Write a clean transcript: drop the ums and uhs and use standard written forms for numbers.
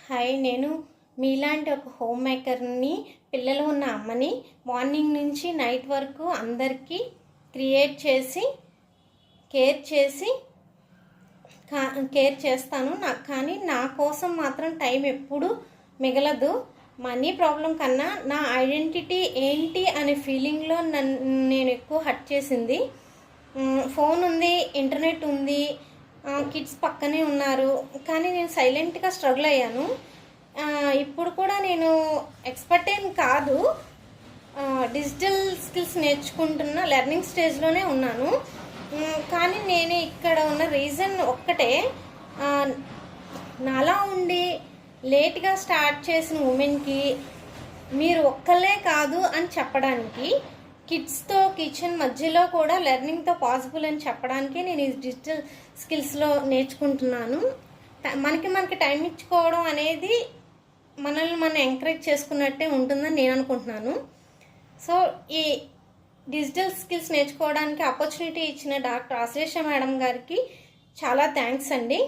Hi, నేను మీలాంటి ఒక హోమ్ మేకర్ని, పిల్లలు ఉన్న అమ్మని. మార్నింగ్ నుంచి నైట్ వరకు అందరికీ క్రియేట్ చేసి కేర్ చేస్తాను. కానీ నా కోసం మాత్రం టైం ఎప్పుడు మిగలదు. మనీ ప్రాబ్లం కన్నా నా ఐడెంటిటీ ఏంటి అనే ఫీలింగ్లో నేను ఎక్కువ హర్ట్ చేసింది. ఫోన్ ఉంది, ఇంటర్నెట్ ఉంది, కిడ్స్ పక్కనే ఉన్నారు, కానీ నేను సైలెంట్గా స్ట్రగుల్ అయ్యాను. ఇప్పుడు కూడా నేను ఎక్స్పర్ట్ ఏం కాదు, డిజిటల్ స్కిల్స్ నేర్చుకుంటున్న లెర్నింగ్ స్టేజ్లోనే ఉన్నాను. కానీ నేను ఇక్కడ ఉన్న రీజన్ ఒక్కటే, నాలా ఉండి లేట్గా స్టార్ట్ చేసిన ఉమెన్కి మీరు ఒక్కళ్ళే కాదు అని చెప్పడానికి, కిడ్స్తో కిచెన్ మధ్యలో కూడా లెర్నింగ్తో పాసిబుల్ అని చెప్పడానికి నేను ఈ డిజిటల్ స్కిల్స్లో నేర్చుకుంటున్నాను. మనకి టైం ఇచ్చుకోవడం అనేది మనల్ని మనం ఎంకరేజ్ చేసుకున్నట్టే ఉంటుందని నేను అనుకుంటున్నాను. సో ఈ డిజిటల్ స్కిల్స్ నేర్చుకోవడానికి ఆపర్చునిటీ ఇచ్చిన డాక్టర్ ఆశ్లేష మేడం గారికి చాలా థ్యాంక్స్ అండి.